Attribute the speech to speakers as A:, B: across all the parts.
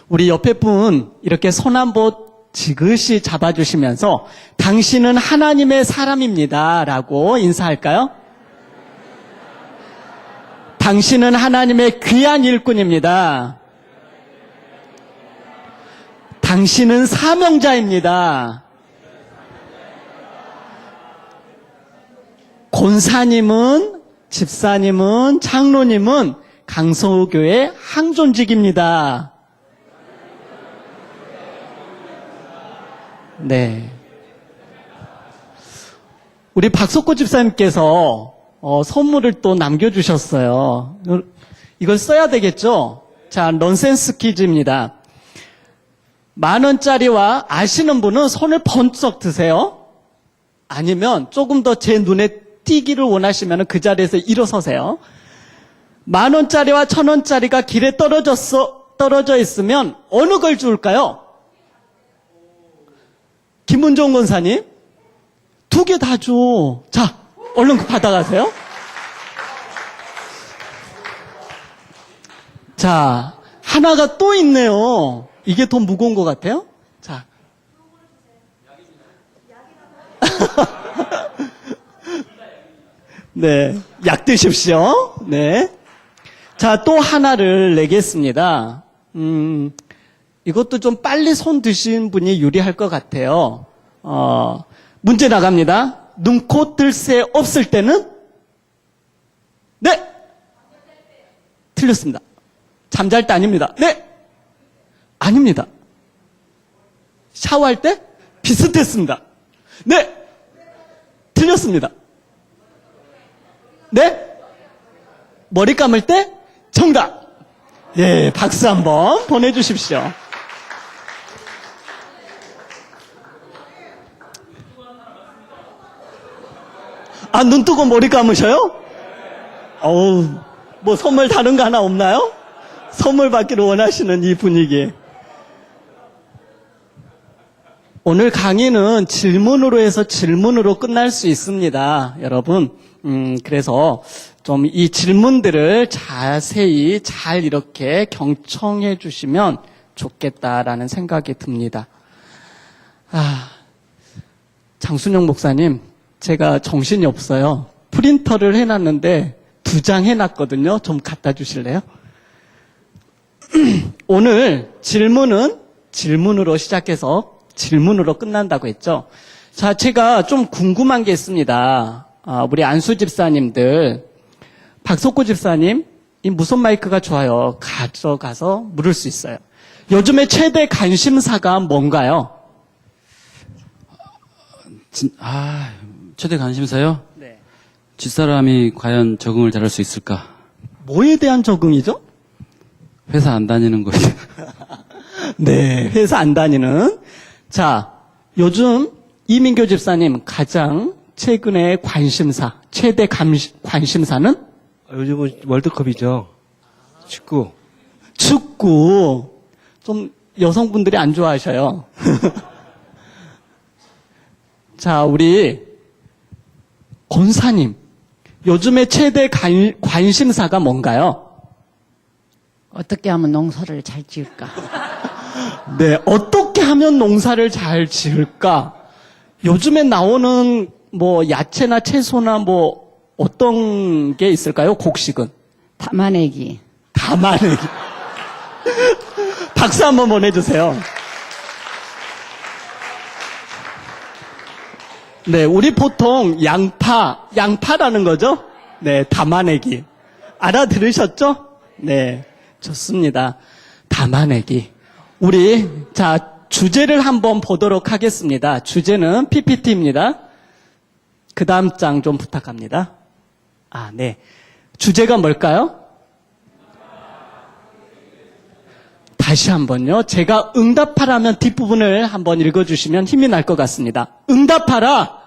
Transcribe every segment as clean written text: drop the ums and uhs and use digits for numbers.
A: 우리 옆에 분 이렇게 손 한번 지그시 잡아주시면서 당신은 하나님의 사람입니다 라고 인사할까요? 당신은 하나님의 귀한 일꾼입니다. 당신은 사명자입니다. 권사님은, 집사님은, 장로님은 강서교회 항존직입니다. 네. 우리 박석구 집사님께서 선물을 또 남겨주셨어요. 이걸 써야 되겠죠? 자, 넌센스 퀴즈입니다. 10,000원짜리와 아시는 분은 손을 번쩍 드세요. 아니면 조금 더 제 눈에 띄기를 원하시면 그 자리에서 일어서세요. 10,000원짜리와 1,000원짜리가 길에 떨어져 있으면 어느 걸 줄까요? 김문종 권사님, 2개 다 줘. 자, 얼른 받아가세요. 자, 하나가 또 있네요. 이게 더 무거운 것 같아요? 자. 네, 약 드십시오. 네. 자, 또 하나를 내겠습니다. 이것도 좀 빨리 손 드신 분이 유리할 것 같아요. 문제 나갑니다. 눈, 코, 뜰 새 없을 때는? 네! 틀렸습니다. 잠잘 때 아닙니다. 네! 아닙니다. 샤워할 때? 비슷했습니다. 네! 틀렸습니다. 네? 머리 감을 때? 정답! 예, 박수 한번 보내주십시오. 아, 눈 뜨고 머리 감으셔요? 어우, 뭐 선물 다른 거 하나 없나요? 선물 받기를 원하시는 이 분위기. 오늘 강의는 질문으로 해서 질문으로 끝날 수 있습니다. 여러분, 그래서 좀 이 질문들을 자세히 잘 이렇게 경청해 주시면 좋겠다라는 생각이 듭니다. 장순영 목사님, 제가 정신이 없어요. 프린터를 해놨는데 2장 해놨거든요. 좀 갖다 주실래요? 오늘 질문은 질문으로 시작해서 질문으로 끝난다고 했죠. 자, 제가 좀 궁금한 게 있습니다. 우리 안수 집사님들, 박석구 집사님, 이 무선 마이크가 좋아요. 가져가서 물을 수 있어요. 요즘에 최대 관심사가 뭔가요?
B: 최대 관심사요?
A: 네.
B: 집사람이 과연 적응을 잘할 수 있을까?
A: 뭐에 대한 적응이죠?
B: 회사 안 다니는 것이.
A: 네, 회사 안 다니는. 자, 요즘 이민교 집사님 가장 최근에 관심사, 최대 관심사는?
C: 요즘은 월드컵이죠. 축구.
A: 축구. 좀 여성분들이 안 좋아하셔요. 자, 우리 권사님, 요즘에 최대 관심사가 뭔가요?
D: 어떻게 하면 농사를 잘 지을까?
A: 네, 어떻게 하면 농사를 잘 지을까? 요즘에 나오는 뭐 야채나 채소나 뭐 어떤 게 있을까요? 곡식은?
D: 담아내기.
A: 담아내기. 박수 한번 보내주세요. 네, 우리 보통 양파라는 거죠? 네, 담아내기. 알아들으셨죠? 네, 좋습니다. 담아내기. 우리, 자, 주제를 한번 보도록 하겠습니다. 주제는 PPT입니다. 그 다음 장 좀 부탁합니다. 네. 주제가 뭘까요? 다시 한번요. 제가 응답하라면 뒷부분을 한번 읽어주시면 힘이 날 것 같습니다. 응답하라!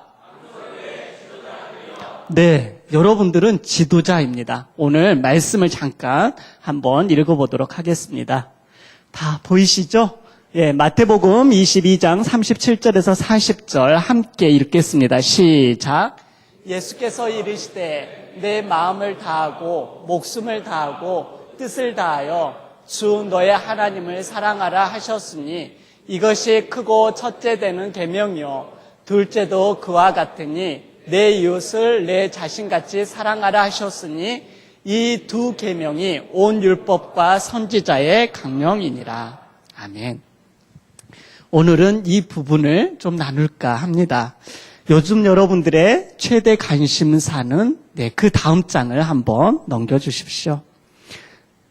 A: 네, 여러분들은 지도자입니다. 오늘 말씀을 잠깐 한번 읽어보도록 하겠습니다. 다 보이시죠? 예, 마태복음 22장 37절에서 40절 함께 읽겠습니다. 시작. 예수께서 이르시되 내 마음을 다하고 목숨을 다하고 뜻을 다하여 주 너의 하나님을 사랑하라 하셨으니 이것이 크고 첫째 되는 계명이요 둘째도 그와 같으니 내 이웃을 내 자신같이 사랑하라 하셨으니 이 두 계명이 온 율법과 선지자의 강령이니라. 아멘. 오늘은 이 부분을 좀 나눌까 합니다. 요즘 여러분들의 최대 관심사는 그 다음 장을 한번 넘겨주십시오.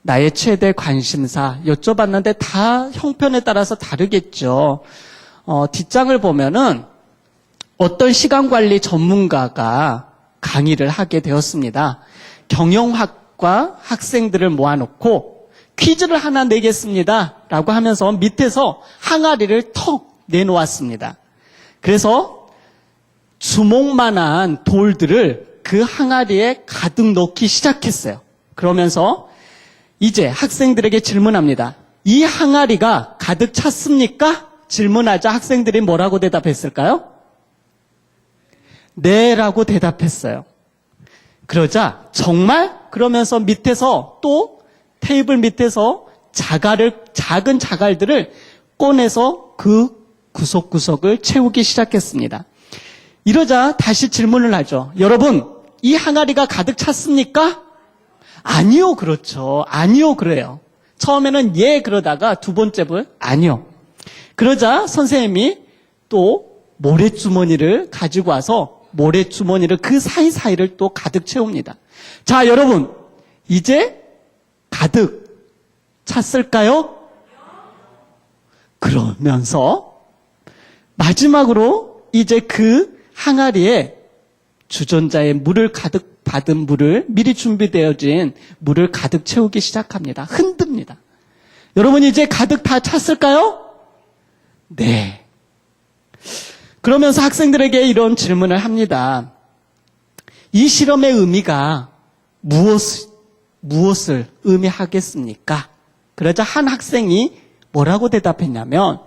A: 나의 최대 관심사 여쭤봤는데 다 형편에 따라서 다르겠죠. 뒷장을 보면은 어떤 시간관리 전문가가 강의를 하게 되었습니다. 경영학과 학생들을 모아놓고 퀴즈를 하나 내겠습니다 라고 하면서 밑에서 항아리를 턱 내놓았습니다. 그래서 주먹만한 돌들을 그 항아리에 가득 넣기 시작했어요. 그러면서 이제 학생들에게 질문합니다. 이 항아리가 가득 찼습니까? 질문하자 학생들이 뭐라고 대답했을까요? 네 라고 대답했어요. 그러자 정말? 그러면서 밑에서 또 테이블 밑에서 작은 자갈들을 꺼내서 그 구석구석을 채우기 시작했습니다. 이러자 다시 질문을 하죠. 여러분, 이 항아리가 가득 찼습니까? 아니요, 그렇죠. 아니요, 그래요. 처음에는 예, 그러다가 두 번째 분, 아니요. 그러자 선생님이 또 모래주머니를 가지고 와서 모래주머니를 그 사이사이를 또 가득 채웁니다. 자, 여러분, 이제 가득 찼을까요? 그러면서 마지막으로 이제 그 항아리에 주전자에 물을 가득 받은 물을 미리 준비되어진 물을 가득 채우기 시작합니다. 흔듭니다. 여러분 이제 가득 다 찼을까요? 네. 그러면서 학생들에게 이런 질문을 합니다. 이 실험의 의미가 무엇을 의미하겠습니까? 그러자 한 학생이 뭐라고 대답했냐면,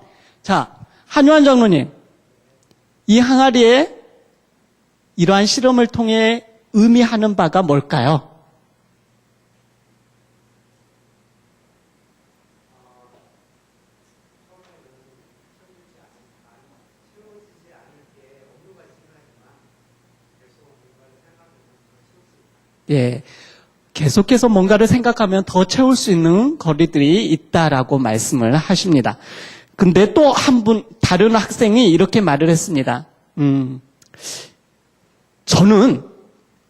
A: 자, 한요한 장로님, 이 항아리에 이러한 실험을 통해 의미하는 바가 뭘까요? 예, 계속해서 뭔가를 생각하면 더 채울 수 있는 거리들이 있다라고 말씀을 하십니다. 근데 또 다른 학생이 이렇게 말을 했습니다. 저는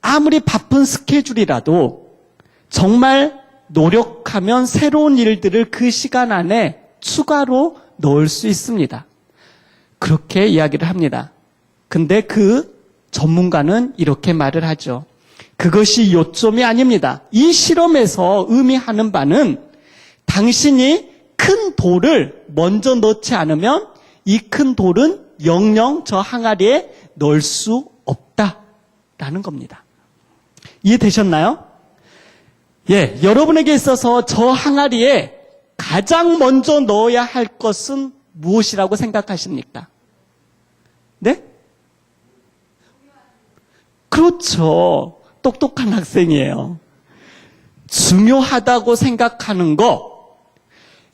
A: 아무리 바쁜 스케줄이라도 정말 노력하면 새로운 일들을 그 시간 안에 추가로 넣을 수 있습니다. 그렇게 이야기를 합니다. 근데 그 전문가는 이렇게 말을 하죠. 그것이 요점이 아닙니다. 이 실험에서 의미하는 바는 당신이 큰 돌을 먼저 넣지 않으면 이 큰 돌은 영영 저 항아리에 넣을 수 없다라는 겁니다. 이해되셨나요? 예, 여러분에게 있어서 저 항아리에 가장 먼저 넣어야 할 것은 무엇이라고 생각하십니까? 네? 그렇죠. 똑똑한 학생이에요. 중요하다고 생각하는 거,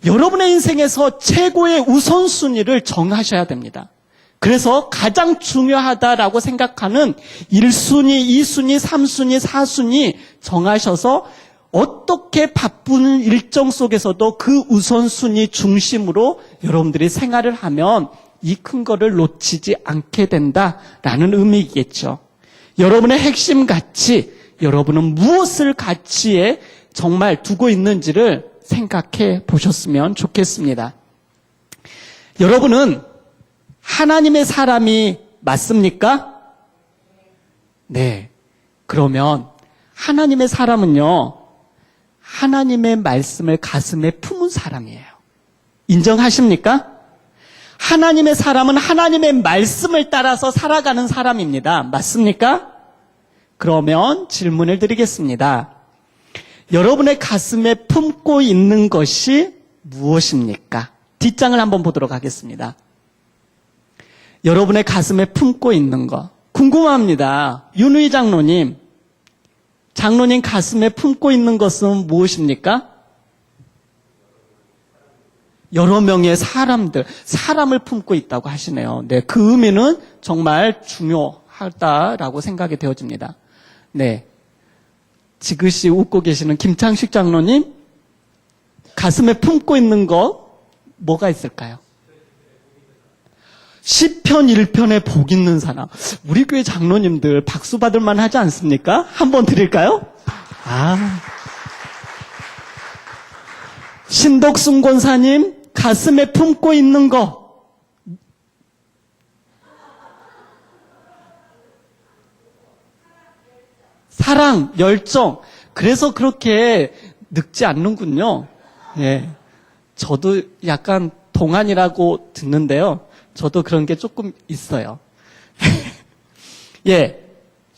A: 여러분의 인생에서 최고의 우선순위를 정하셔야 됩니다. 그래서 가장 중요하다라고 생각하는 1순위, 2순위, 3순위, 4순위 정하셔서 어떻게 바쁜 일정 속에서도 그 우선순위 중심으로 여러분들이 생활을 하면 이 큰 거를 놓치지 않게 된다라는 의미겠죠. 여러분의 핵심 가치, 여러분은 무엇을 가치에 정말 두고 있는지를 생각해 보셨으면 좋겠습니다. 여러분은 하나님의 사람이 맞습니까? 네. 그러면 하나님의 사람은요, 하나님의 말씀을 가슴에 품은 사람이에요. 인정하십니까? 하나님의 사람은 하나님의 말씀을 따라서 살아가는 사람입니다. 맞습니까? 그러면 질문을 드리겠습니다. 여러분의 가슴에 품고 있는 것이 무엇입니까? 뒷장을 한번 보도록 하겠습니다. 여러분의 가슴에 품고 있는 것 궁금합니다. 윤의 장로님 가슴에 품고 있는 것은 무엇입니까? 여러 명의 사람을 품고 있다고 하시네요. 네, 그 의미는 정말 중요하다라고 생각이 되어집니다. 네. 지그시 웃고 계시는 김창식 장로님, 가슴에 품고 있는 거 뭐가 있을까요? 시편 1편에 복 있는 사람. 우리 교회 장로님들 박수 받을 만 하지 않습니까? 한번 드릴까요? 신덕순 권사님, 가슴에 품고 있는 거. 사랑, 열정. 그래서 그렇게 늙지 않는군요. 예. 저도 약간 동안이라고 듣는데요. 저도 그런 게 조금 있어요. 예.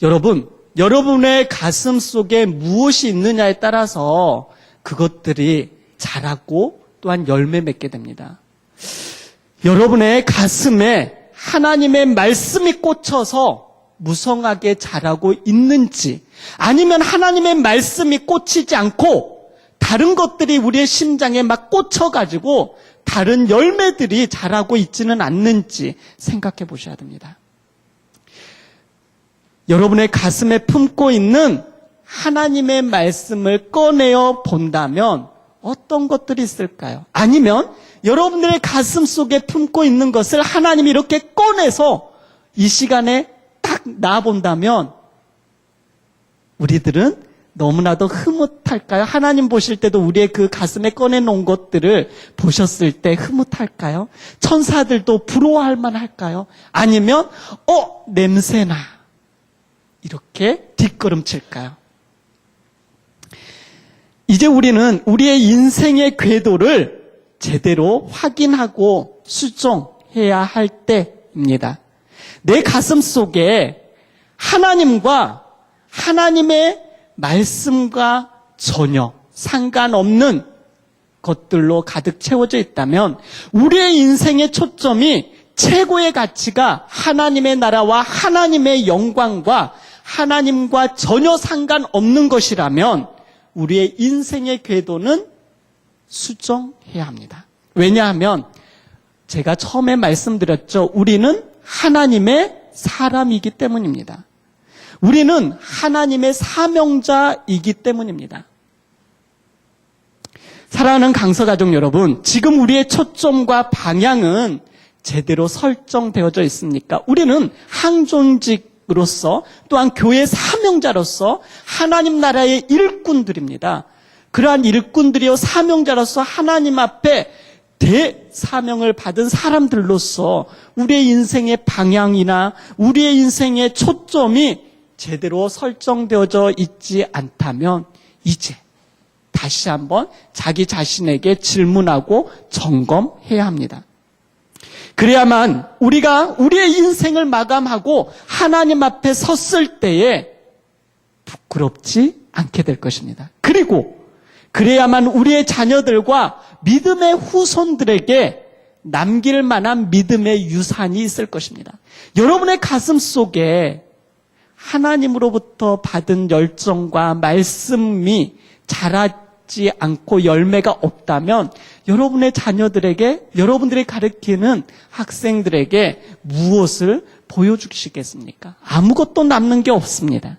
A: 여러분의 가슴 속에 무엇이 있느냐에 따라서 그것들이 자라고 또한 열매 맺게 됩니다. 여러분의 가슴에 하나님의 말씀이 꽂혀서 무성하게 자라고 있는지, 아니면 하나님의 말씀이 꽂히지 않고 다른 것들이 우리의 심장에 막 꽂혀가지고 다른 열매들이 자라고 있지는 않는지 생각해 보셔야 됩니다. 여러분의 가슴에 품고 있는 하나님의 말씀을 꺼내어 본다면 어떤 것들이 있을까요? 아니면 여러분들의 가슴 속에 품고 있는 것을 하나님이 이렇게 꺼내서 이 시간에 딱 놔본다면 우리들은 너무나도 흐뭇할까요? 하나님 보실 때도 우리의 그 가슴에 꺼내놓은 것들을 보셨을 때 흐뭇할까요? 천사들도 부러워할 만할까요? 아니면 냄새나 이렇게 뒷걸음칠까요? 이제 우리는 우리의 인생의 궤도를 제대로 확인하고 수정해야 할 때입니다. 내 가슴 속에 하나님과 하나님의 말씀과 전혀 상관없는 것들로 가득 채워져 있다면 우리의 인생의 초점이 최고의 가치가 하나님의 나라와 하나님의 영광과 하나님과 전혀 상관없는 것이라면 우리의 인생의 궤도는 수정해야 합니다. 왜냐하면 제가 처음에 말씀드렸죠. 우리는 하나님의 사람이기 때문입니다. 우리는 하나님의 사명자이기 때문입니다. 사랑하는 강서가족 여러분, 지금 우리의 초점과 방향은 제대로 설정되어져 있습니까? 우리는 항존직으로서 또한 교회 사명자로서 하나님 나라의 일꾼들입니다. 그러한 일꾼들이요 사명자로서 하나님 앞에 대사명을 받은 사람들로서 우리의 인생의 방향이나 우리의 인생의 초점이 제대로 설정되어져 있지 않다면 이제 다시 한번 자기 자신에게 질문하고 점검해야 합니다. 그래야만 우리가 우리의 인생을 마감하고 하나님 앞에 섰을 때에 부끄럽지 않게 될 것입니다. 그리고 그래야만 우리의 자녀들과 믿음의 후손들에게 남길 만한 믿음의 유산이 있을 것입니다. 여러분의 가슴 속에 하나님으로부터 받은 열정과 말씀이 자라지 않고 열매가 없다면 여러분의 자녀들에게, 여러분들이 가르치는 학생들에게 무엇을 보여주시겠습니까? 아무것도 남는 게 없습니다.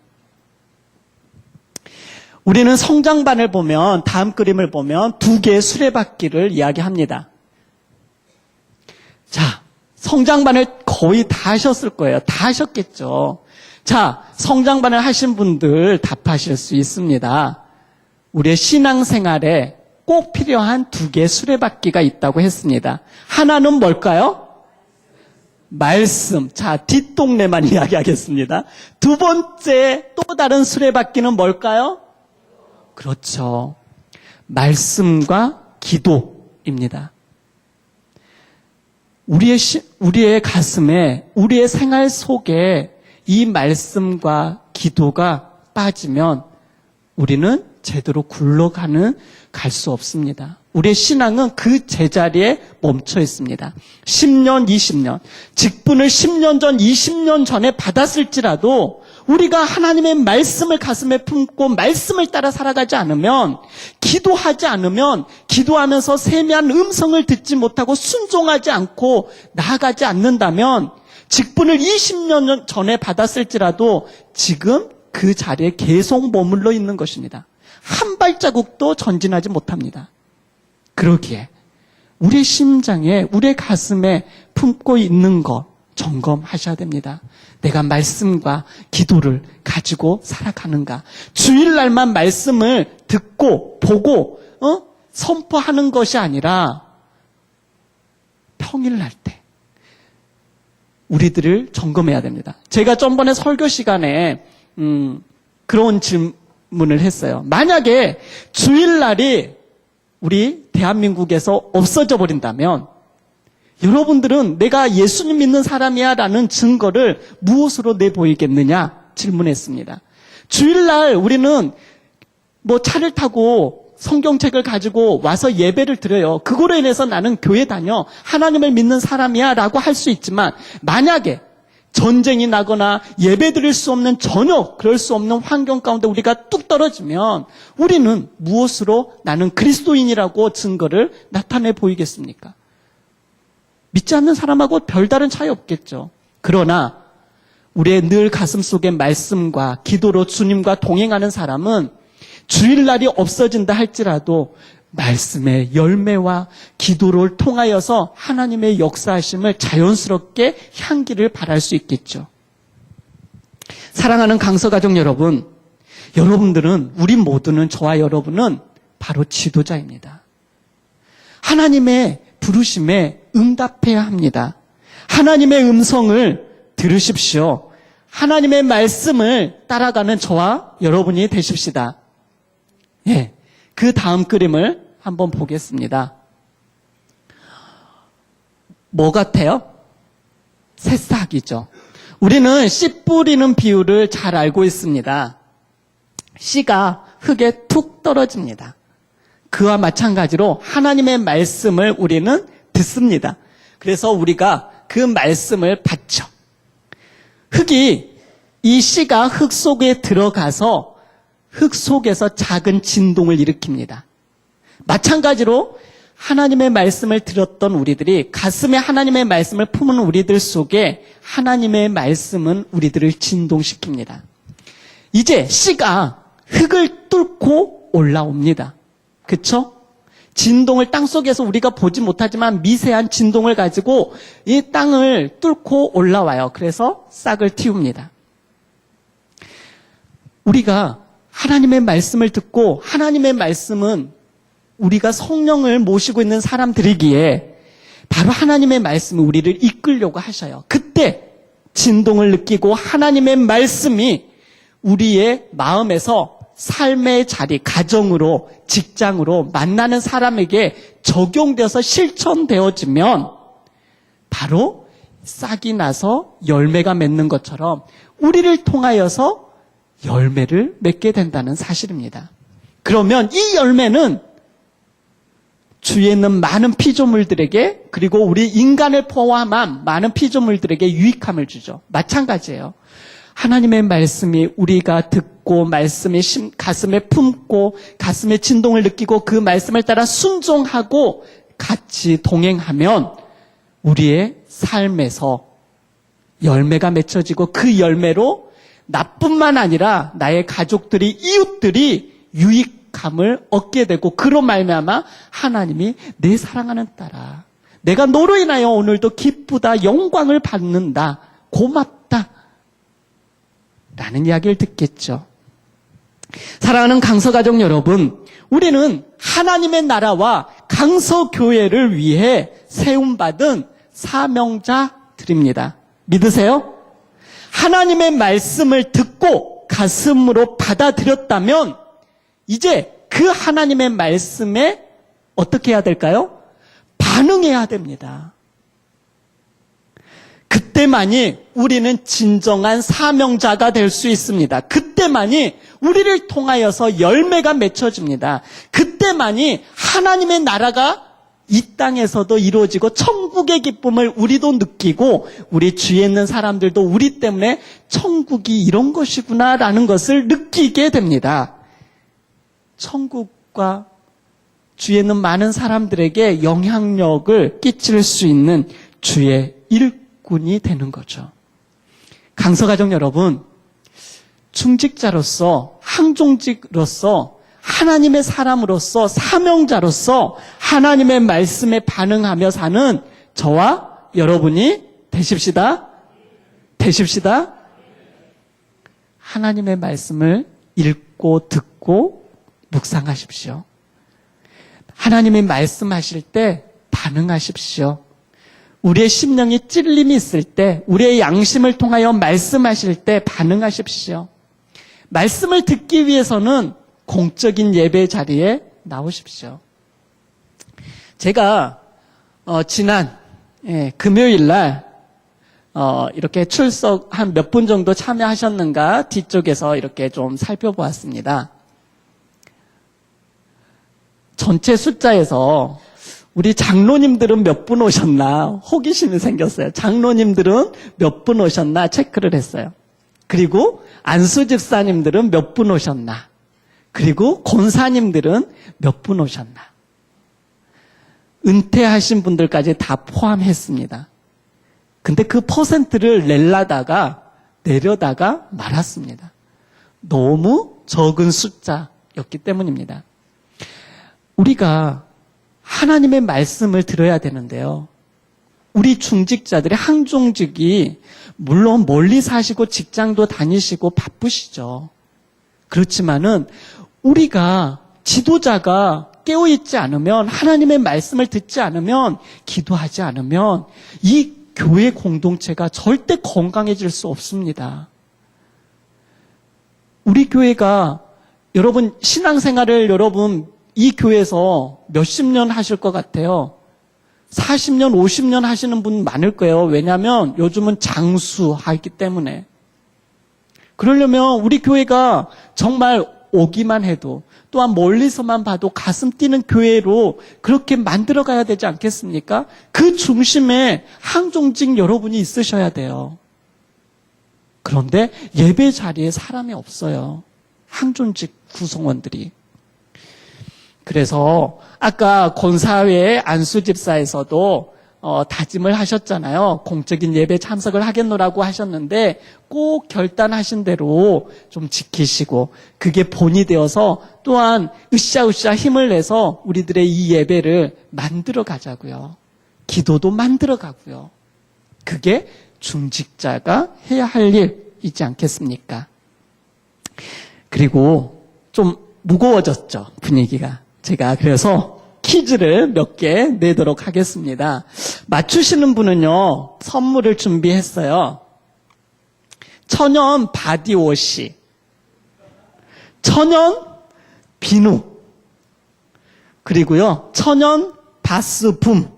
A: 우리는 성장반을 보면, 다음 그림을 보면 두 개의 수레바퀴를 이야기합니다. 자, 성장반을 거의 다 하셨을 거예요. 다 하셨겠죠. 자, 성장반을 하신 분들 답하실 수 있습니다. 우리의 신앙생활에 꼭 필요한 두 개의 수레바퀴가 있다고 했습니다. 하나는 뭘까요? 말씀. 자, 뒷동네만 이야기하겠습니다. 두 번째 또 다른 수레바퀴는 뭘까요? 그렇죠. 말씀과 기도입니다. 우리의 가슴에, 우리의 생활 속에 이 말씀과 기도가 빠지면 우리는 제대로 굴러갈 수 없습니다. 우리의 신앙은 그 제자리에 멈춰 있습니다. 10년, 20년, 직분을 10년 전, 20년 전에 받았을지라도 우리가 하나님의 말씀을 가슴에 품고 말씀을 따라 살아가지 않으면, 기도하지 않으면, 기도하면서 세미한 음성을 듣지 못하고 순종하지 않고 나아가지 않는다면 직분을 20년 전에 받았을지라도 지금 그 자리에 계속 머물러 있는 것입니다. 한 발자국도 전진하지 못합니다. 그러기에 우리의 심장에, 우리의 가슴에 품고 있는 것 점검하셔야 됩니다. 내가 말씀과 기도를 가지고 살아가는가? 주일날만 말씀을 듣고 보고 선포하는 것이 아니라 평일날 때 우리들을 점검해야 됩니다. 제가 전번에 설교 시간에 그런 질문을 했어요. 만약에 주일날이 우리 대한민국에서 없어져 버린다면 여러분들은 내가 예수님 믿는 사람이야 라는 증거를 무엇으로 내보이겠느냐 질문했습니다. 주일날 우리는 차를 타고 성경책을 가지고 와서 예배를 드려요. 그거로 인해서 나는 교회 다녀, 하나님을 믿는 사람이야 라고 할 수 있지만, 만약에 전쟁이 나거나 예배 드릴 수 없는, 전혀 그럴 수 없는 환경 가운데 우리가 뚝 떨어지면 우리는 무엇으로 나는 그리스도인이라고 증거를 나타내 보이겠습니까? 믿지 않는 사람하고 별다른 차이 없겠죠. 그러나 우리의 늘 가슴속에 말씀과 기도로 주님과 동행하는 사람은 주일날이 없어진다 할지라도 말씀의 열매와 기도를 통하여서 하나님의 역사하심을 자연스럽게 향기를 발할 수 있겠죠. 사랑하는 강서가족 여러분, 여러분들은, 우리 모두는, 저와 여러분은 바로 지도자입니다. 하나님의 부르심에 응답해야 합니다. 하나님의 음성을 들으십시오. 하나님의 말씀을 따라가는 저와 여러분이 되십시다. 예, 그 다음 그림을 한번 보겠습니다. 뭐 같아요? 새싹이죠. 우리는 씨 뿌리는 비유를 잘 알고 있습니다. 씨가 흙에 툭 떨어집니다. 그와 마찬가지로 하나님의 말씀을 우리는 듣습니다. 그래서 우리가 그 말씀을 받죠. 이 씨가 흙 속에 들어가서 흙 속에서 작은 진동을 일으킵니다. 마찬가지로 하나님의 말씀을 들었던 우리들이, 가슴에 하나님의 말씀을 품은 우리들 속에 하나님의 말씀은 우리들을 진동시킵니다. 이제 씨가 흙을 뚫고 올라옵니다. 그쵸? 진동을, 땅속에서 우리가 보지 못하지만 미세한 진동을 가지고 이 땅을 뚫고 올라와요. 그래서 싹을 틔웁니다. 우리가 하나님의 말씀을 듣고, 하나님의 말씀은 우리가 성령을 모시고 있는 사람들이기에 바로 하나님의 말씀이 우리를 이끌려고 하셔요. 그때 진동을 느끼고 하나님의 말씀이 우리의 마음에서 삶의 자리, 가정으로, 직장으로 만나는 사람에게 적용되어서 실천되어지면 바로 싹이 나서 열매가 맺는 것처럼 우리를 통하여서 열매를 맺게 된다는 사실입니다. 그러면 이 열매는 주위에 있는 많은 피조물들에게, 그리고 우리 인간을 포함한 많은 피조물들에게 유익함을 주죠. 마찬가지예요. 하나님의 말씀이 우리가 듣고 말씀이 가슴에 품고 가슴의 진동을 느끼고 그 말씀을 따라 순종하고 같이 동행하면 우리의 삶에서 열매가 맺혀지고 그 열매로 나뿐만 아니라 나의 가족들이, 이웃들이 유익함을 얻게 되고, 그로 말미암아 하나님이 내 사랑하는 딸아, 내가 너로 인하여 오늘도 기쁘다, 영광을 받는다, 고맙다 라는 이야기를 듣겠죠. 사랑하는 강서가족 여러분, 우리는 하나님의 나라와 강서교회를 위해 세움받은 사명자들입니다. 믿으세요? 하나님의 말씀을 듣고 가슴으로 받아들였다면 이제 그 하나님의 말씀에 어떻게 해야 될까요? 반응해야 됩니다. 그때만이 우리는 진정한 사명자가 될 수 있습니다. 그때만이 우리를 통하여서 열매가 맺혀집니다. 그때 그때만이 하나님의 나라가 이 땅에서도 이루어지고 천국의 기쁨을 우리도 느끼고 우리 주위에 있는 사람들도 우리 때문에 천국이 이런 것이구나라는 것을 느끼게 됩니다. 천국과 주위에 있는 많은 사람들에게 영향력을 끼칠 수 있는 주의 일꾼이 되는 거죠. 강서가족 여러분, 중직자로서, 항종직으로서, 하나님의 사람으로서, 사명자로서 하나님의 말씀에 반응하며 사는 저와 여러분이 되십시다. 되십시다. 하나님의 말씀을 읽고 듣고 묵상하십시오. 하나님이 말씀하실 때 반응하십시오. 우리의 심령이 찔림이 있을 때, 우리의 양심을 통하여 말씀하실 때 반응하십시오. 말씀을 듣기 위해서는 공적인 예배 자리에 나오십시오. 제가 지난 금요일 날 이렇게 출석 한 몇 분 정도 참여하셨는가 뒤쪽에서 이렇게 좀 살펴보았습니다. 전체 숫자에서 우리 장로님들은 몇 분 오셨나 호기심이 생겼어요. 장로님들은 몇 분 오셨나 체크를 했어요. 그리고 안수 집사님들은 몇 분 오셨나, 그리고 권사님들은 몇 분 오셨나. 은퇴하신 분들까지 다 포함했습니다. 근데 그 퍼센트를 내려다가 말았습니다. 너무 적은 숫자였기 때문입니다. 우리가 하나님의 말씀을 들어야 되는데요. 우리 중직자들의 항종직이 물론 멀리 사시고 직장도 다니시고 바쁘시죠. 그렇지만은 우리가 지도자가 깨어있지 않으면, 하나님의 말씀을 듣지 않으면, 기도하지 않으면 이 교회 공동체가 절대 건강해질 수 없습니다. 우리 교회가, 여러분 신앙생활을 이 교회에서 몇십 년 하실 것 같아요. 40년, 50년 하시는 분 많을 거예요. 왜냐하면 요즘은 장수하기 때문에. 그러려면 우리 교회가 정말 오기만 해도, 또한 멀리서만 봐도 가슴 뛰는 교회로 그렇게 만들어 가야 되지 않겠습니까? 그 중심에 항종직 여러분이 있으셔야 돼요. 그런데 예배 자리에 사람이 없어요. 항종직 구성원들이. 그래서 아까 권사회 안수집사에서도 다짐을 하셨잖아요. 공적인 예배 참석을 하겠노라고 하셨는데 꼭 결단하신 대로 좀 지키시고, 그게 본이 되어서 또한 으쌰으쌰 힘을 내서 우리들의 이 예배를 만들어 가자고요. 기도도 만들어 가고요. 그게 중직자가 해야 할 일이지 않겠습니까? 그리고 좀 무거워졌죠, 분위기가. 제가 그래서 퀴즈를 몇 개 내도록 하겠습니다. 맞추시는 분은요, 선물을 준비했어요. 천연 바디워시, 천연 비누, 그리고요 천연 바스붐.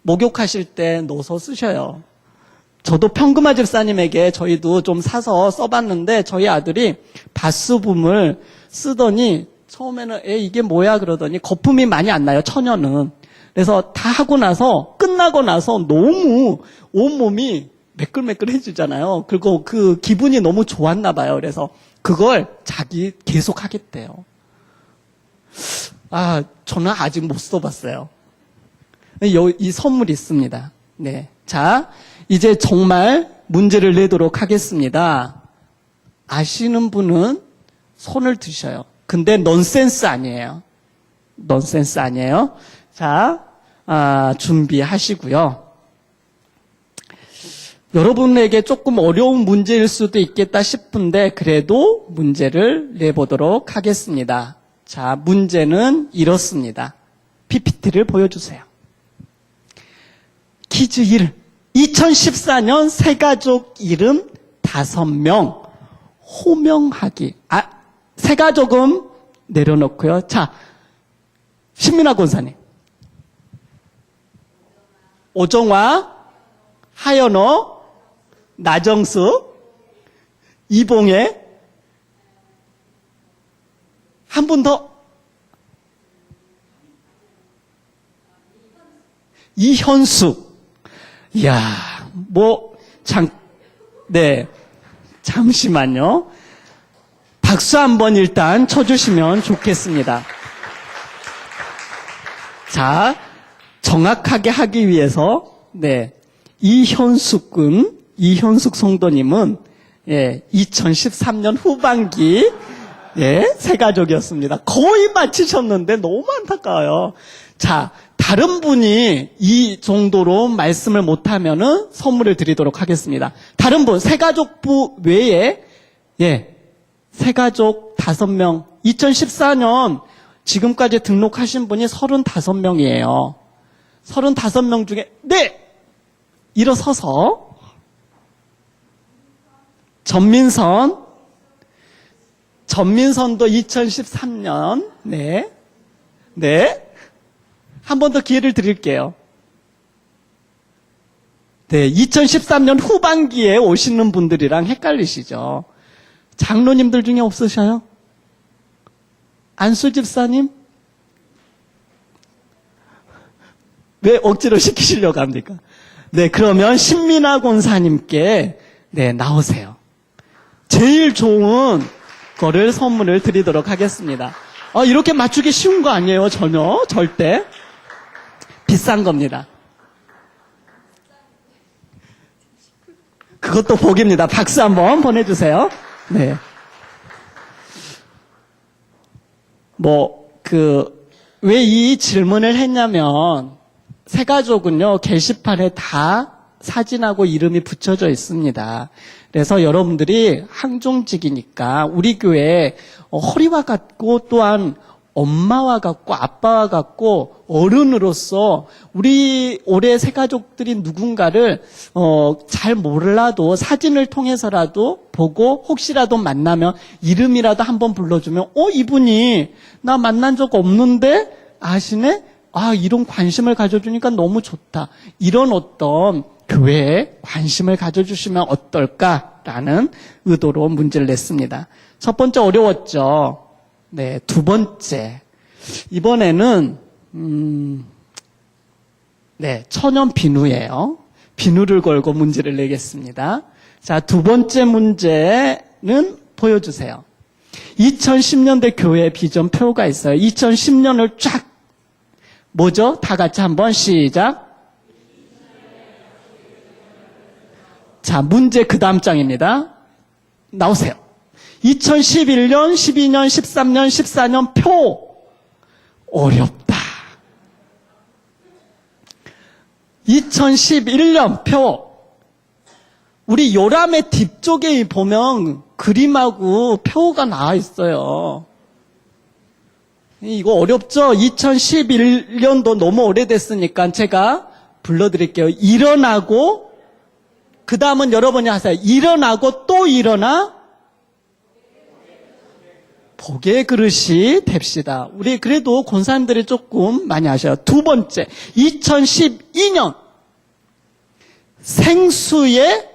A: 목욕하실 때 넣어서 쓰셔요. 저도 평금아 집사님에게 저희도 좀 사서 써봤는데, 저희 아들이 바스붐을 쓰더니 처음에는 이게 뭐야 그러더니 거품이 많이 안 나요, 천연은. 그래서 다 하고 나서, 끝나고 나서 너무 온몸이 매끌매끌해지잖아요. 그리고 그 기분이 너무 좋았나 봐요. 그래서 그걸 자기 계속 하겠대요. 저는 아직 못 써봤어요. 이 선물이 있습니다. 네. 자, 이제 정말 문제를 내도록 하겠습니다. 아시는 분은 손을 드셔요. 근데 넌센스 아니에요. 넌센스 아니에요. 자, 준비하시고요. 여러분에게 조금 어려운 문제일 수도 있겠다 싶은데 그래도 문제를 내보도록 하겠습니다. 자, 문제는 이렇습니다. PPT를 보여주세요. 퀴즈 1. 2014년 새가족 이름 5명 호명하기. 새가족은 내려놓고요. 자, 신민아 권사님. 오정화, 하연호, 나정수, 이봉혜, 한 분 더. 이현숙. 이야, 네. 잠시만요. 박수 한번 일단 쳐주시면 좋겠습니다. 자, 정확하게 하기 위해서, 네. 이현숙 성도님은, 2013년 후반기, 새가족이었습니다. 거의 마치셨는데 너무 안타까워요. 자, 다른 분이 이 정도로 말씀을 못하면은 선물을 드리도록 하겠습니다. 다른 분, 새가족부 외에, 새가족 5명, 2014년 지금까지 등록하신 분이 35명이에요. 35명 중에, 일어서서, 전민선도 2013년, 한 번 더 기회를 드릴게요. 2013년 후반기에 오시는 분들이랑 헷갈리시죠? 장로님들 중에 없으셔요? 안수 집사님? 왜 억지로 시키시려고 합니까? 그러면 신민아 권사님께, 나오세요. 제일 좋은 거를 선물을 드리도록 하겠습니다. 이렇게 맞추기 쉬운 거 아니에요, 전혀, 절대. 비싼 겁니다. 그것도 복입니다. 박수 한번 보내주세요. 네. 왜 이 질문을 했냐면, 새가족은요, 게시판에 다 사진하고 이름이 붙여져 있습니다. 그래서 여러분들이 항종직이니까 우리 교회 허리와 같고 또한 엄마와 같고 아빠와 같고 어른으로서 우리 올해 새가족들이 누군가를 잘 몰라도 사진을 통해서라도 보고 혹시라도 만나면 이름이라도 한번 불러주면 이분이 나 만난 적 없는데 아시네? 이런 관심을 가져주니까 너무 좋다. 이런 어떤 교회에 관심을 가져주시면 어떨까라는 의도로 문제를 냈습니다. 첫 번째 어려웠죠. 두 번째. 이번에는, 천연 비누예요. 비누를 걸고 문제를 내겠습니다. 자, 두 번째 문제는 보여주세요. 2010년대 교회 비전표가 있어요. 2010년을 쫙, 뭐죠? 다 같이 한번 시작. 자, 문제 그 다음 장입니다. 나오세요. 2011년, 12년, 13년, 14년 표. 어렵다. 2011년 표. 우리 요람의 뒤쪽에 보면 그림하고 표가 나와 있어요. 이거 어렵죠? 2011년도 너무 오래됐으니까 제가 불러드릴게요. 일어나고, 그 다음은 여러분이 하세요. 일어나고 또 일어나 복의 그릇이 됩시다. 우리 그래도 권사님들이 조금 많이 아셔요. 두 번째, 2012년 생수의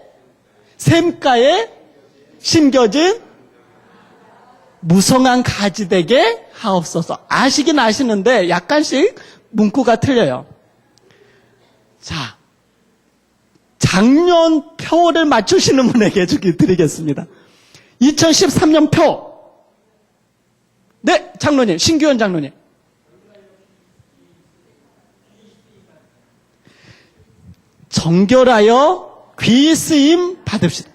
A: 샘가에 심겨진 무성한 가지 되게 하옵소서. 아시긴 아시는데 약간씩 문구가 틀려요. 자, 작년 표를 맞추시는 분에게 드리겠습니다. 2013년 표. 네, 장로님, 신규현 장로님. 정결하여 귀 쓰임 받읍시다.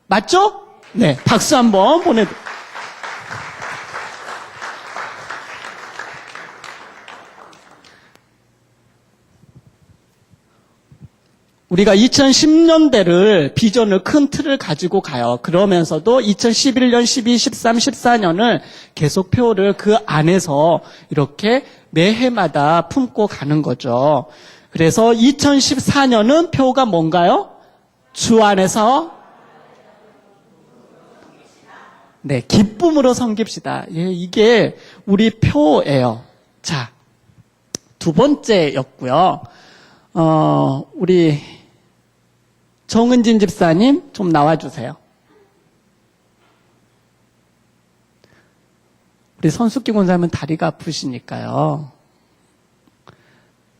A: 맞죠? 네, 박수 한번 보내드립니다. 우리가 2010년대를 비전을 큰 틀을 가지고 가요. 그러면서도 2011년, 12, 13, 14년을 계속 표를 그 안에서 이렇게 매해마다 품고 가는 거죠. 그래서 2014년은 표가 뭔가요? 주 안에서 기쁨으로 섬깁시다. 이게 우리 표예요. 자, 두 번째였고요. 우리 정은진 집사님 좀 나와주세요. 우리 선숙기 권사님은 다리가 아프시니까요.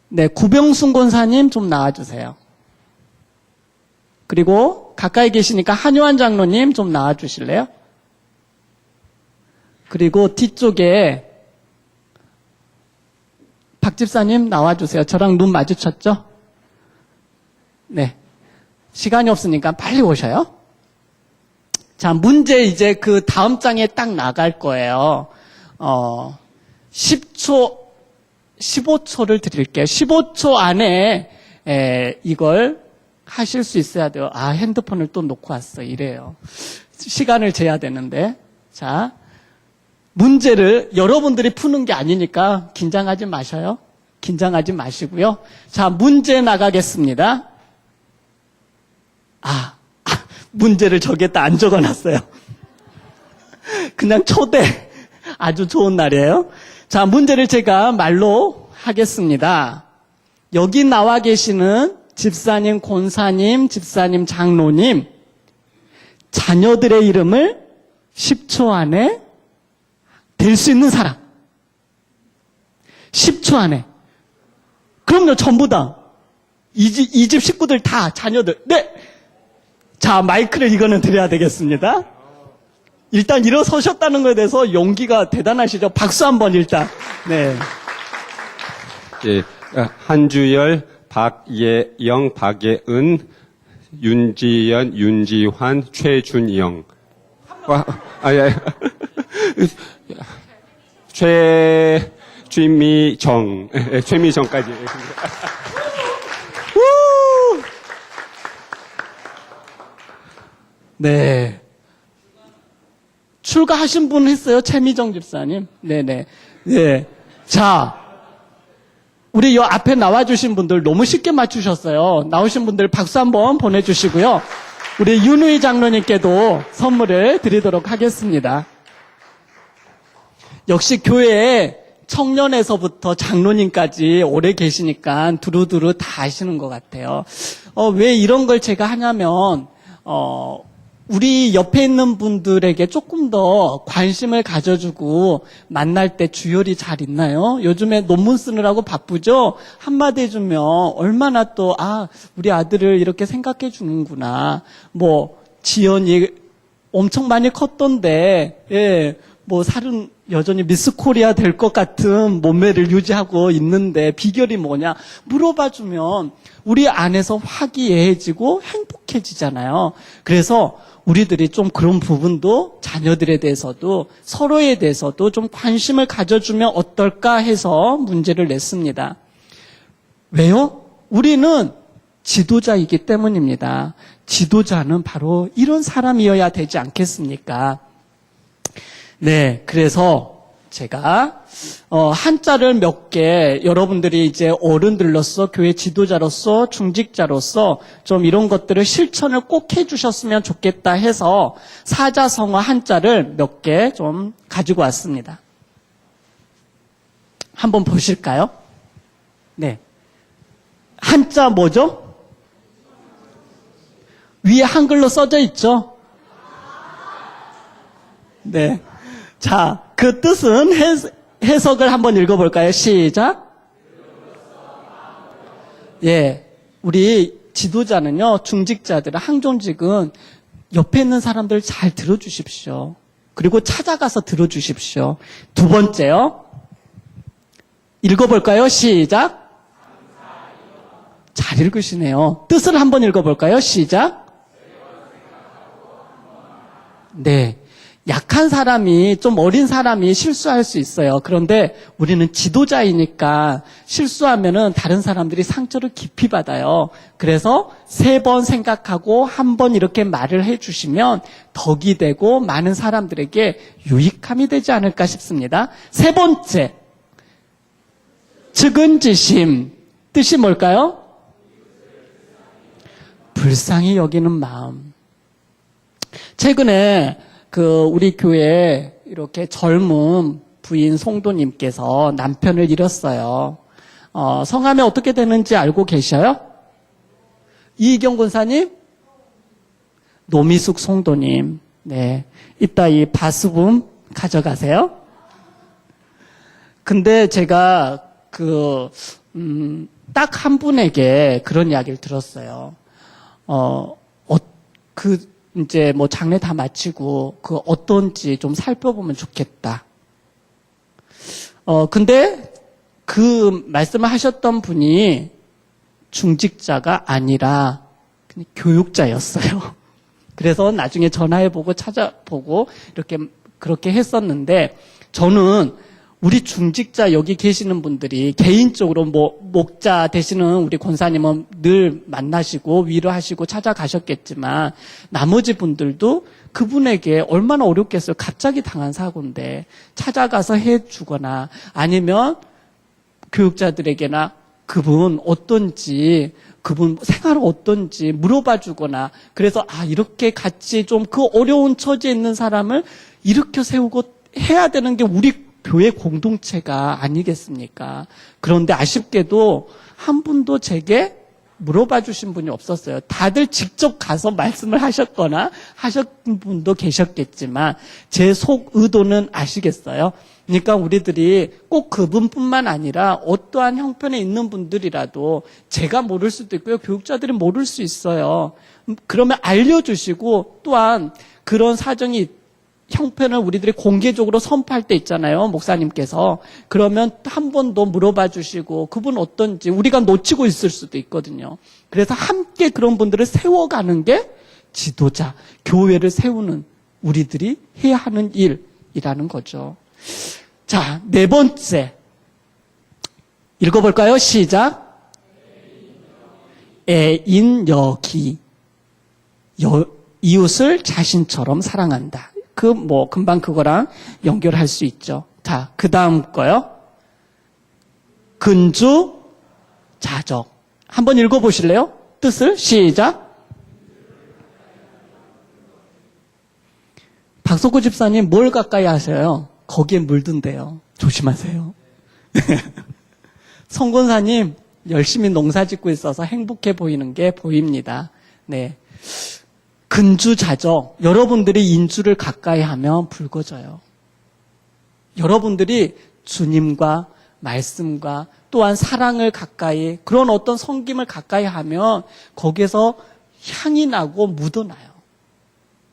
A: 네, 구병순 권사님 좀 나와주세요. 그리고 가까이 계시니까 한요한 장로님 좀 나와주실래요? 그리고 뒤쪽에 박 집사님 나와주세요. 저랑 눈 마주쳤죠? 네. 시간이 없으니까 빨리 오셔요. 자, 문제 이제 그 다음 장에 딱 나갈 거예요. 10초, 15초를 드릴게요. 15초 안에 이걸 하실 수 있어야 돼요. 아, 핸드폰을 또 놓고 왔어. 이래요. 시간을 재야 되는데. 자, 문제를 여러분들이 푸는 게 아니니까 긴장하지 마셔요. 긴장하지 마시고요. 자, 문제 나가겠습니다. 문제를 저기에다 안 적어놨어요. 그냥 초대. 아주 좋은 날이에요. 자, 문제를 제가 말로 하겠습니다. 여기 나와 계시는 집사님, 권사님, 집사님, 장로님, 자녀들의 이름을 10초 안에 될 수 있는 사람. 10초 안에. 그럼요, 전부 다. 이 집 식구들 다, 자녀들. 네! 자, 마이크를 이거는 드려야 되겠습니다. 일단 일어서셨다는 것에 대해서 용기가 대단하시죠? 박수 한번 일단. 네.
E: 예, 한주열, 박예영, 박예은, 윤지연, 윤지환, 최준영. 최미정, 최미정까지.
A: 네. 출가하신 분 했어요? 최미정 집사님. 네네. 네. 자, 우리 요 앞에 나와주신 분들 너무 쉽게 맞추셨어요. 나오신 분들 박수 한번 보내주시고요. 우리 윤우희 장로님께도 선물을 드리도록 하겠습니다. 역시 교회에 청년에서부터 장로님까지 오래 계시니까 두루두루 다 아시는 것 같아요. 왜 이런 걸 제가 하냐면, 우리 옆에 있는 분들에게 조금 더 관심을 가져주고 만날 때 주열이 잘 있나요? 요즘에 논문 쓰느라고 바쁘죠? 한마디 해주면 얼마나 또, 우리 아들을 이렇게 생각해 주는구나. 지연이 엄청 많이 컸던데, 예, 살은 여전히 미스 코리아 될 것 같은 몸매를 유지하고 있는데 비결이 뭐냐? 물어봐주면 우리 안에서 화기애애해지고 행복해지잖아요. 그래서 우리들이 좀 그런 부분도 자녀들에 대해서도 서로에 대해서도 좀 관심을 가져주면 어떨까 해서 문제를 냈습니다. 왜요? 우리는 지도자이기 때문입니다. 지도자는 바로 이런 사람이어야 되지 않겠습니까? 네, 그래서 제가 한자를 몇 개 여러분들이 이제 어른들로서 교회 지도자로서 중직자로서 좀 이런 것들을 실천을 꼭 해주셨으면 좋겠다 해서 사자성어 한자를 몇 개 좀 가지고 왔습니다. 한번 보실까요? 네, 한자 뭐죠? 위에 한글로 써져 있죠? 네. 자, 그 뜻은 해석을 한번 읽어볼까요? 시작. 예, 우리 지도자는요, 중직자들은, 항존직은 옆에 있는 사람들 잘 들어주십시오. 그리고 찾아가서 들어주십시오. 두 번째요. 읽어볼까요? 시작. 잘 읽으시네요. 뜻을 한번 읽어볼까요? 시작. 네. 약한 사람이, 좀 어린 사람이 실수할 수 있어요. 그런데 우리는 지도자이니까 실수하면은 다른 사람들이 상처를 깊이 받아요. 그래서 3번 생각하고 1번 이렇게 말을 해주시면 덕이 되고 많은 사람들에게 유익함이 되지 않을까 싶습니다. 3번째, 측은지심. 뜻이 뭘까요? 불쌍히 여기는 마음. 최근에 우리 교회에 이렇게 젊은 부인 송도님께서 남편을 잃었어요. 성함이 어떻게 되는지 알고 계셔요? 이희경 권사님? 노미숙 송도님. 네. 이따 이 바수분 가져가세요. 근데 제가 딱 한 분에게 그런 이야기를 들었어요. 이제 뭐 장례 다 마치고 어떤지 좀 살펴보면 좋겠다. 근데 그 말씀을 하셨던 분이 중직자가 아니라 그냥 교육자였어요. 그래서 나중에 전화해보고 찾아보고 그렇게 했었는데, 저는 우리 중직자 여기 계시는 분들이 개인적으로 목자 되시는 우리 권사님은 늘 만나시고 위로하시고 찾아가셨겠지만, 나머지 분들도 그분에게 얼마나 어렵겠어요. 갑자기 당한 사고인데 찾아가서 해주거나 아니면 교육자들에게나 그분 어떤지, 그분 생활 어떤지 물어봐 주거나, 그래서 이렇게 같이 좀 그 어려운 처지에 있는 사람을 일으켜 세우고 해야 되는 게 우리 교회 공동체가 아니겠습니까? 그런데 아쉽게도 한 분도 제게 물어봐 주신 분이 없었어요. 다들 직접 가서 말씀을 하셨거나 하셨던 분도 계셨겠지만 제 속 의도는 아시겠어요? 그러니까 우리들이 꼭 그분뿐만 아니라 어떠한 형편에 있는 분들이라도 제가 모를 수도 있고요. 교육자들이 모를 수 있어요. 그러면 알려주시고, 또한 그런 사정이 형편을 우리들이 공개적으로 선포할 때 있잖아요. 목사님께서. 그러면 한 번 더 물어봐 주시고 그분 어떤지 우리가 놓치고 있을 수도 있거든요. 그래서 함께 그런 분들을 세워가는 게 지도자, 교회를 세우는 우리들이 해야 하는 일이라는 거죠. 자, 네 번째. 읽어볼까요? 시작. 애인여기. 이웃을 자신처럼 사랑한다. 금방 그거랑 연결할 수 있죠. 자, 그 다음 거요. 근주, 자적. 한번 읽어보실래요? 뜻을? 시작. 박석구 집사님 뭘 가까이 하셔요? 거기에 물든대요. 조심하세요. 성권사님 열심히 농사 짓고 있어서 행복해 보이는 게 보입니다. 네. 근주자적. 여러분들이 인주를 가까이 하면 붉어져요. 여러분들이 주님과 말씀과 또한 사랑을 가까이, 그런 어떤 섬김을 가까이 하면 거기에서 향이 나고 묻어나요.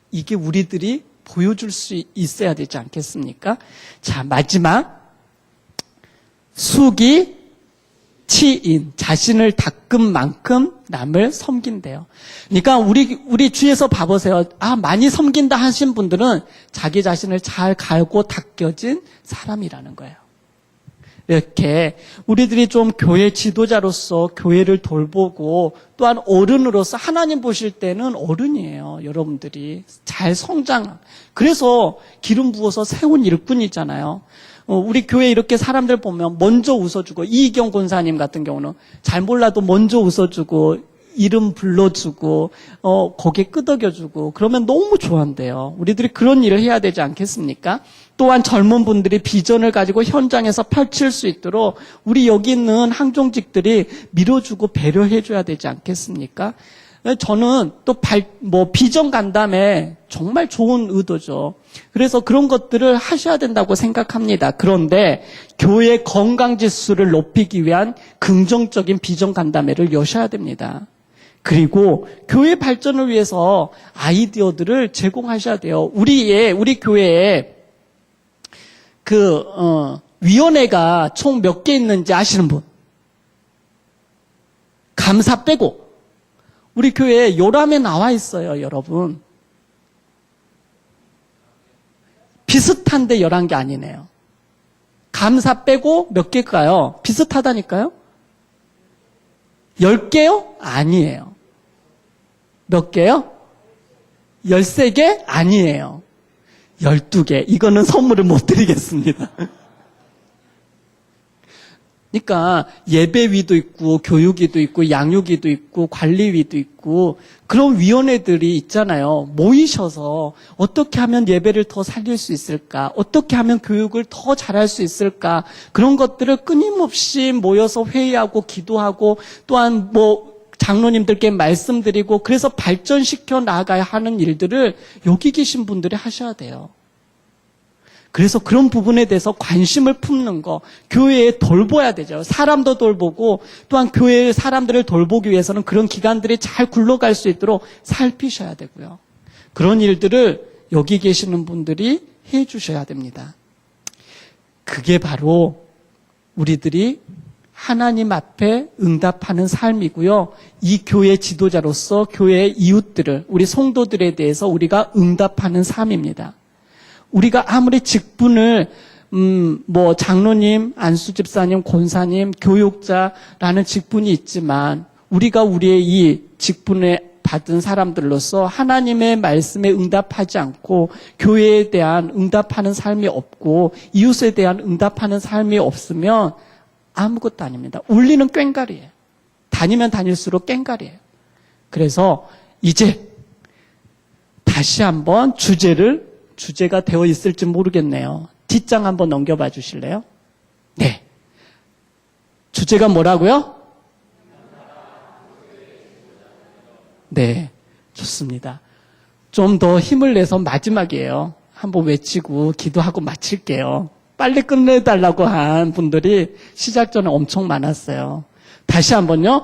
A: 이게 우리들이 보여줄 수 있어야 되지 않겠습니까? 자, 마지막. 숙이 치인, 자신을 닦은 만큼 남을 섬긴대요. 그러니까 우리 주위에서 봐보세요. 많이 섬긴다 하신 분들은 자기 자신을 잘 갈고 닦여진 사람이라는 거예요. 이렇게 우리들이 좀 교회 지도자로서 교회를 돌보고, 또한 어른으로서 하나님 보실 때는 어른이에요. 여러분들이 잘 성장. 그래서 기름 부어서 세운 일꾼이잖아요. 우리 교회 이렇게 사람들 보면 먼저 웃어주고, 이희경 권사님 같은 경우는 잘 몰라도 먼저 웃어주고 이름 불러주고 고개 끄덕여주고 그러면 너무 좋아한대요. 우리들이 그런 일을 해야 되지 않겠습니까? 또한 젊은 분들이 비전을 가지고 현장에서 펼칠 수 있도록 우리 여기 있는 항종직들이 밀어주고 배려해줘야 되지 않겠습니까? 저는 또 비전 간담회 정말 좋은 의도죠. 그래서 그런 것들을 하셔야 된다고 생각합니다. 그런데 교회 건강 지수를 높이기 위한 긍정적인 비전 간담회를 여셔야 됩니다. 그리고 교회 발전을 위해서 아이디어들을 제공하셔야 돼요. 우리 교회에 위원회가 총 몇 개 있는지 아시는 분? 감사 빼고. 우리 교회에 요람에 나와 있어요, 여러분. 비슷한데 11개 아니네요. 감사 빼고 몇 개일까요? 비슷하다니까요? 10개요? 아니에요. 몇 개요? 13개? 아니에요. 12개. 이거는 선물을 못 드리겠습니다. 그러니까 예배위도 있고 교육위도 있고 양육위도 있고 관리위도 있고 그런 위원회들이 있잖아요. 모이셔서 어떻게 하면 예배를 더 살릴 수 있을까? 어떻게 하면 교육을 더 잘할 수 있을까? 그런 것들을 끊임없이 모여서 회의하고 기도하고, 또한 장로님들께 말씀드리고, 그래서 발전시켜 나가야 하는 일들을 여기 계신 분들이 하셔야 돼요. 그래서 그런 부분에 대해서 관심을 품는 거, 교회에 돌봐야 되죠. 사람도 돌보고 또한 교회의 사람들을 돌보기 위해서는 그런 기관들이 잘 굴러갈 수 있도록 살피셔야 되고요. 그런 일들을 여기 계시는 분들이 해 주셔야 됩니다. 그게 바로 우리들이 하나님 앞에 응답하는 삶이고요. 이 교회 지도자로서 교회의 이웃들을, 우리 성도들에 대해서 우리가 응답하는 삶입니다. 우리가 아무리 직분을 장로님, 안수집사님, 권사님, 교육자라는 직분이 있지만 우리가 우리의 이 직분에 받은 사람들로서 하나님의 말씀에 응답하지 않고 교회에 대한 응답하는 삶이 없고 이웃에 대한 응답하는 삶이 없으면 아무것도 아닙니다. 울리는 꽹과리예요. 다니면 다닐수록 꽹과리예요. 그래서 이제 다시 한번 주제가 되어 있을지 모르겠네요. 뒷장 한번 넘겨봐 주실래요? 네. 주제가 뭐라고요? 네. 좋습니다. 좀 더 힘을 내서 마지막이에요. 한번 외치고 기도하고 마칠게요. 빨리 끝내달라고 한 분들이 시작 전에 엄청 많았어요. 다시 한번요.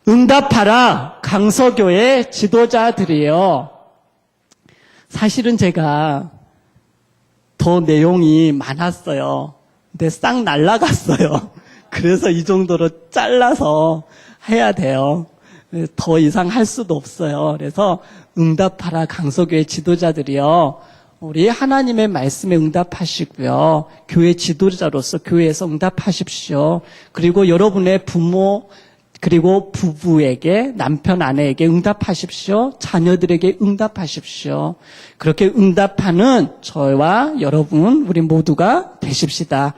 A: 응답하라 강서교회 지도자들이요. 사실은 제가 더 내용이 많았어요. 근데 싹 날라갔어요. 그래서 이 정도로 잘라서 해야 돼요. 더 이상 할 수도 없어요. 그래서 응답하라 강서교회 지도자들이요. 우리 하나님의 말씀에 응답하시고요. 교회 지도자로서 교회에서 응답하십시오. 그리고 여러분의 부모 그리고 부부에게, 남편, 아내에게 응답하십시오. 자녀들에게 응답하십시오. 그렇게 응답하는 저와 여러분, 우리 모두가 되십시다.